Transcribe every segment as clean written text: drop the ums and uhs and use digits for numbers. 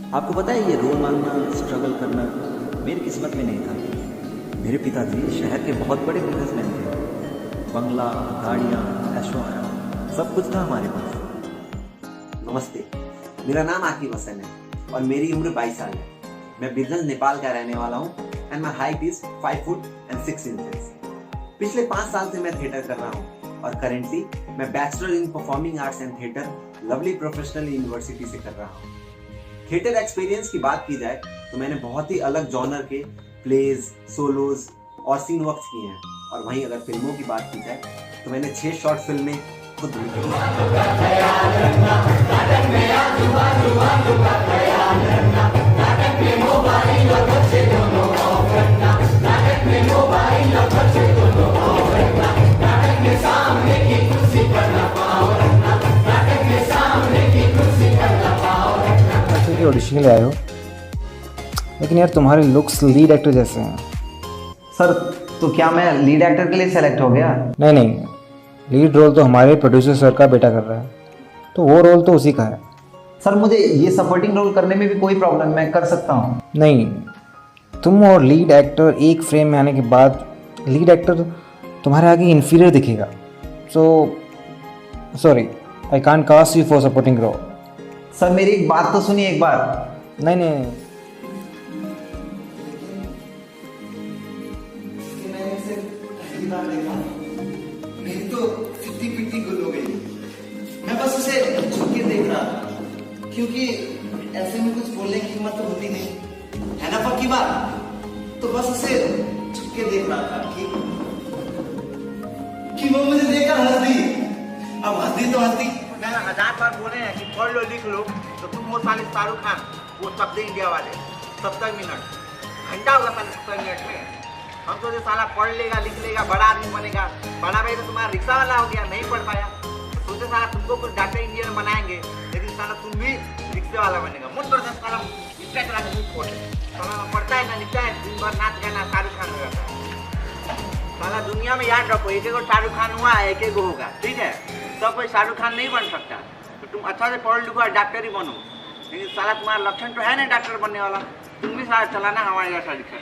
आपको पता है ये रोल मांगना, स्ट्रगल करना मेरी किस्मत में नहीं था। मेरे पिताजी शहर के बहुत बड़े बिजनेसमैन थे। बंगला, गाड़ियाँ, ऐशो-आराम सब कुछ था हमारे पास। नमस्ते, मेरा नाम आकिब हसन है और मेरी उम्र 22 साल है। मैं बिरगंज नेपाल का रहने वाला हूँ and my height is 5 foot and 6 inches. पिछले 5 साल से मैं थिएटर कर रहा हूँ और करेंटली मैं bachelor in performing arts and theatre lovely professional university से कर रहा हूँ। थिएटर एक्सपीरियंस की बात की जाए तो मैंने बहुत ही अलग जॉनर के प्लेज, सोलोज और सीन वर्क्स किए हैं। और वहीं अगर फिल्मों की बात की जाए तो मैंने 6 शॉर्ट फिल्में खुद लिखी हैं। ऑडिशन के लिए आए हो, लेकिन यार तुम्हारे लुक्स लीड एक्टर जैसे हैं। सर, तो क्या मैं लीड एक्टर के लिए सेलेक्ट हो गया? नहीं नहीं, लीड रोल तो हमारे प्रोड्यूसर सर का बेटा कर रहा है, तो वो रोल तो उसी का है। सर, मुझे ये सपोर्टिंग रोल करने में भी कोई प्रॉब्लम, मैं कर सकता हूँ। नहीं, तुम और लीड एक्टर एक फ्रेम में आने के बाद लीड एक्टर तुम्हारे आगे इन्फीरियर दिखेगा। Sorry, I can't cast you for supporting role. Sir, मेरी एक बात तो सुनिए एक बार। नहीं नहीं, मेरी तो सिद्धि पिट्टी गुल हो गई। मैं बस उसे झुक के देख रहा था, क्योंकि ऐसे में कुछ बोलने की हिम्मत तो होती नहीं है ना पक्की बात। तो बस उसे झुक के देख रहा था कि वो मुझे देखकर हंस दी। अब हंस दी तो हंस दी। मैंने 1000 बार बोले हैं कि पढ़ लो लिख लो, तो तुम वो साले शाहरुख खान, वो शब्द इंडिया वाले 70 मिनट घंटा होगा साले 70 मिनट में। हम तो साला पढ़ लेगा, लिख लेगा, बड़ा आदमी बनेगा। बड़ा भाई तो तुम्हारा रिक्शा वाला हो गया, नहीं पढ़ पाया। तो सोचे साला तुमको कुछ डॉक्टर इंजीनियर बनाएंगे, लेकिन साला तुम भी रिक्शे वाला बनेगा। मुझ पर साला रिक्शा चला के मुझ पढ़े साला पढ़ता है ना लिखता है, दिन भर नाच गाना शाहरुख खान हो जाता है। साला दुनिया में याद रखो, एक एक शाहरुख खान हुआ, एक एक होगा, ठीक है। सब कोई शाहरुख खान नहीं बन सकता। तो तुम अच्छा से पढ़ लिखो और डॉक्टर ही बनो, लेकिन साला तुम्हारा लक्षण तो है नहीं डॉक्टर बनने वाला। तुम भी साला चलाना हमारे जैसा रिक्शा।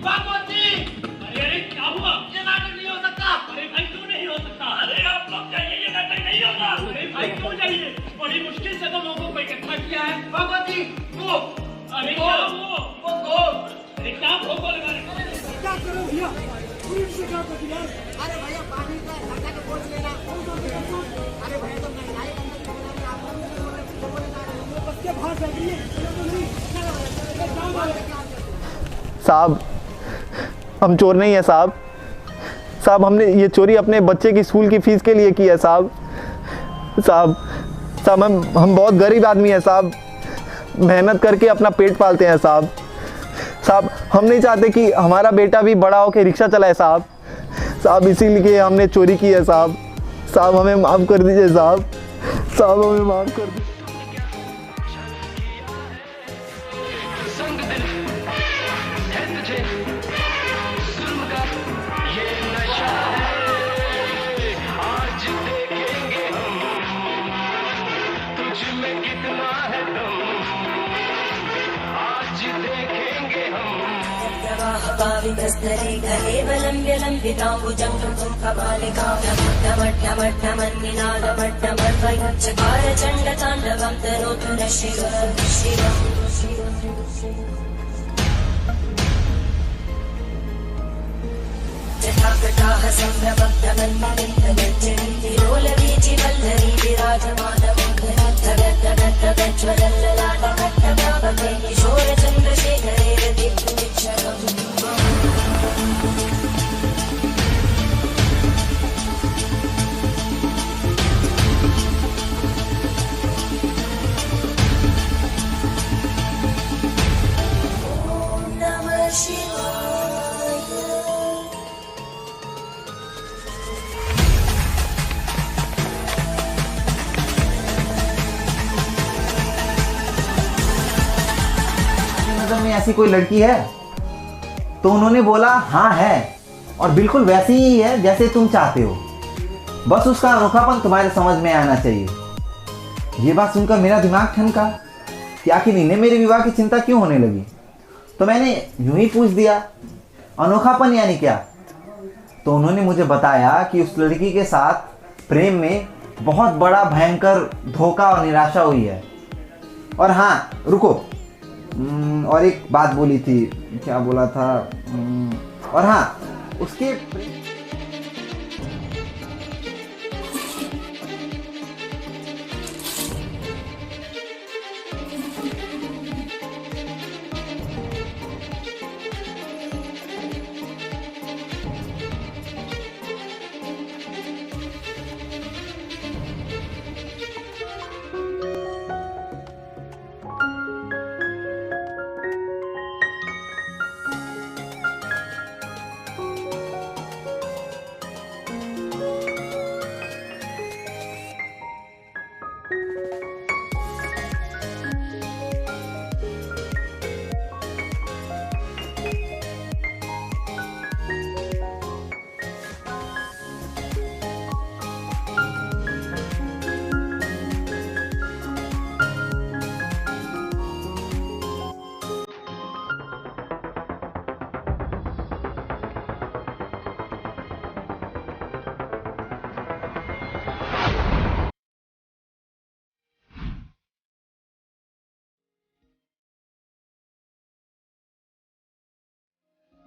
भागवत जी, अरे क्या हुआ? ये नाटक नहीं हो सकता। अरे भाई क्यों नहीं हो सकता? अरे आप लोग जाइए, ये नाटक नहीं होगा। अरे भाई क्यों जाइए? बड़ी मुश्किल से तो लोगों को इकट्ठा किया है। भागवत जी, वो अरे क्या वो अरे क्या भोगो लगा रहे? क्या करो भैया? पुलिस से क्या कर दिया? अरे भैया पानी का ढक्कन के पोंछ लेना। अरे भैया तो नहीं आए बच्चे बाहर बैठ रही है। साहब, हम चोर नहीं है साहब। साहब, हमने ये चोरी अपने बच्चे की स्कूल की फीस के लिए की है साहब। साहब हम बहुत गरीब आदमी है साहब, मेहनत करके अपना पेट पालते हैं साहब। साहब, हम नहीं चाहते कि हमारा बेटा भी बड़ा होकर रिक्शा चलाए साहब। साहब, इसीलिए हमने चोरी की है साहब। साहब, हमें माफ़ कर दीजिए साहब। साहब, हमें माफ़ कर दीजिए। पावितस्तरे कलेवलम्ब्य लम्बिताम्बुजं कमलिकामट्टमट्टमन्निनादमट्टमर्वयुच्चकार चण्डताण्डवं तनोतु नः शिवः जटाकटाः सम्भ्रमब्धमन्मलिन्दगज्जन्ति लोलवीचिवल्लरी विराजमानमोघरद्धगद्धगज्ज्वलल्ललाटमट्टमापते किशोरचन्द्रशेखरे रतिपुच्छरम् में ऐसी कोई लड़की है? तो उन्होंने बोला हाँ है, और बिल्कुल वैसी ही है जैसे तुम चाहते हो। बस उसका अनोखापन तुम्हारे समझ में आना चाहिए। ये बात सुनकर मेरा दिमाग ठनका। कि आखिर इन्हें मेरे विवाह की चिंता क्यों होने लगी। तो मैंने यूं ही पूछ दिया, अनोखापन यानी क्या? तो उन्होंने मुझे बताया कि उस लड़की के साथ प्रेम में बहुत बड़ा भयंकर धोखा और निराशा हुई है। और हाँ रुको, और एक बात बोली थी, क्या बोला था, और हाँ उसके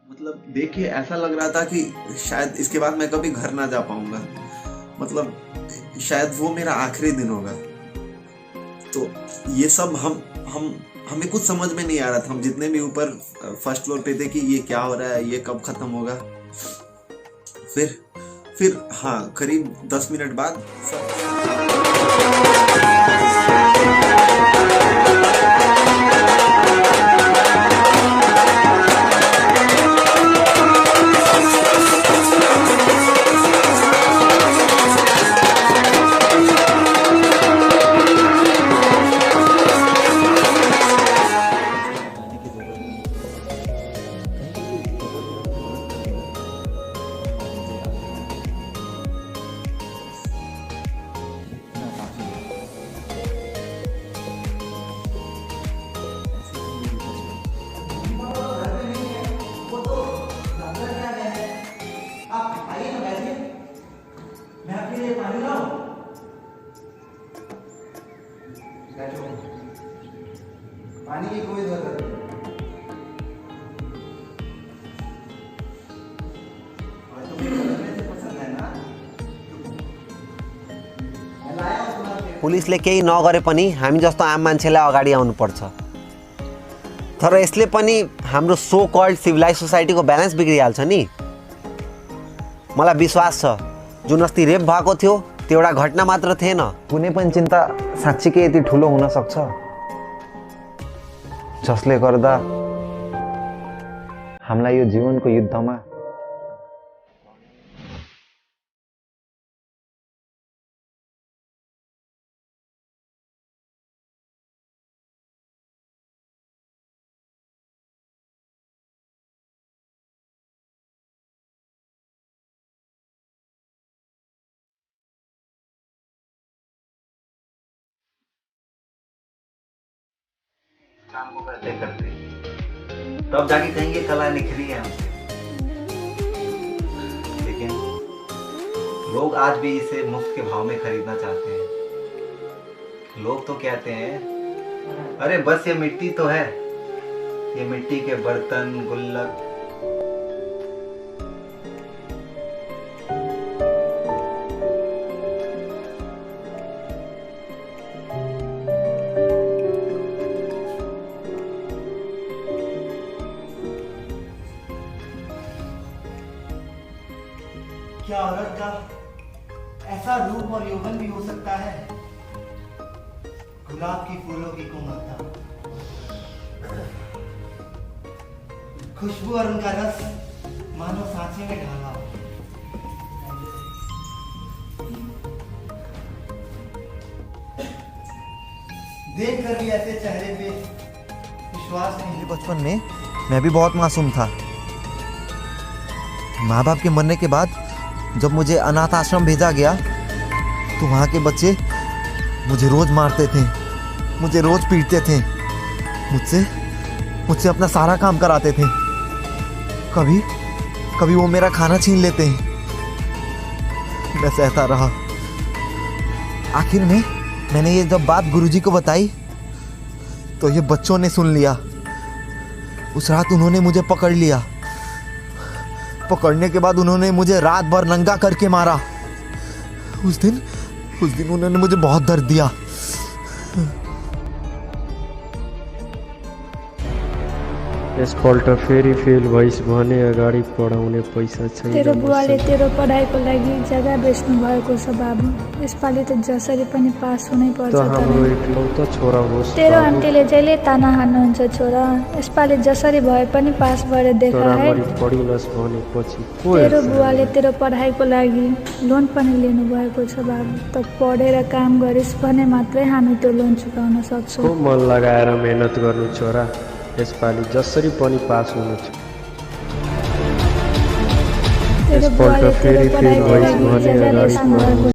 मतलब देखिए ऐसा लग रहा था कि शायद इसके बाद मैं कभी घर ना जा पाऊंगा, मतलब शायद वो मेरा आखिरी दिन होगा। तो ये सब हमें कुछ समझ में नहीं आ रहा था। हम जितने भी ऊपर फर्स्ट फ्लोर पे थे कि ये क्या हो रहा है, ये कब खत्म होगा। फिर हाँ करीब 10 मिनट बाद पानी की कोई जरूरत नहीं। और तुम्हें बचपन से पसंद है ना? मैं लाया हूँ तुम्हारे लिए। पुलिसले केही नगरे पनि हामी जस्तो आम मान्छेलाई अगाडि आउनुपर्छ। तर यसले पनि हाम्रो सो कल्ड सिभिलाइज सोसाइटीको ब्यालेन्स बिग्रिहाल्छ नि। मलाई विश्वास छ जुन अस्ति रेप भएको थियो त्यो एउटा घटना मात्र थिएन। कुनै पनि चिन्ता साँच्चीकै यति ठुलो हुन सक्छ जसले गर्दा हामीलाई यो जीवनको युद्धमा काम को करते करते तब जाके कहेंगे कला निखरी है हमसे। लेकिन लोग आज भी इसे मुफ्त के भाव में खरीदना चाहते हैं। लोग तो कहते हैं अरे बस ये मिट्टी तो है, ये मिट्टी के बर्तन गुल्लक। क्या औरत का ऐसा रूप और यौवन भी हो सकता है? गुलाब की फूलों की कोमलता, खुशबू और उनका रस मानो सांचे में ढाला हो। देख कर भी ऐसे चेहरे पे विश्वास नहीं। बचपन में मैं भी बहुत मासूम था। माँ बाप के मरने के बाद जब मुझे अनाथ आश्रम भेजा गया तो वहाँ के बच्चे मुझे रोज मारते थे, मुझे रोज पीटते थे। मुझसे अपना सारा काम कराते थे। कभी वो मेरा खाना छीन लेते हैं। मैं सहता रहा। आखिर में मैंने ये जब बात गुरुजी को बताई तो ये बच्चों ने सुन लिया। उस रात उन्होंने मुझे पकड़ लिया। पकड़ने के बाद उन्होंने मुझे रात भर नंगा करके मारा। उस दिन उन्होंने मुझे बहुत दर्द दिया। यसपल्ट फेरि फेल भइस भने अगाडि पढाउने पैसा छैन। तेरो बुवाले तेरो पढाइको लागि जग्गा बेच्नु भएको छ बाबु। यसपालि त जसरी पनि पास हुनै पर्छ। त हाम्रो एकलौता छोरा होस्। तेरो आन्टीले जहिले ताना हान्नुहुन्छ छोरा। यसपालि जसरी भए पनि पास भएर देखा है। पढिनस् भनेपछि को तेरो बुवाले तेरो पढाइको लागि लोन पनि लिनु भएको छ बाबु। त पढेर काम गरिस् भने मात्रै हामी त्यो लोन चुकाउन सक्छौँ। को मन लगाएर मेहनत गर्नु छोरा। यसपालि जसरी पनि पास हुनु छ। तेरो बुवाले तेरो पढाइको लागि जग्गा बेच्नु भएको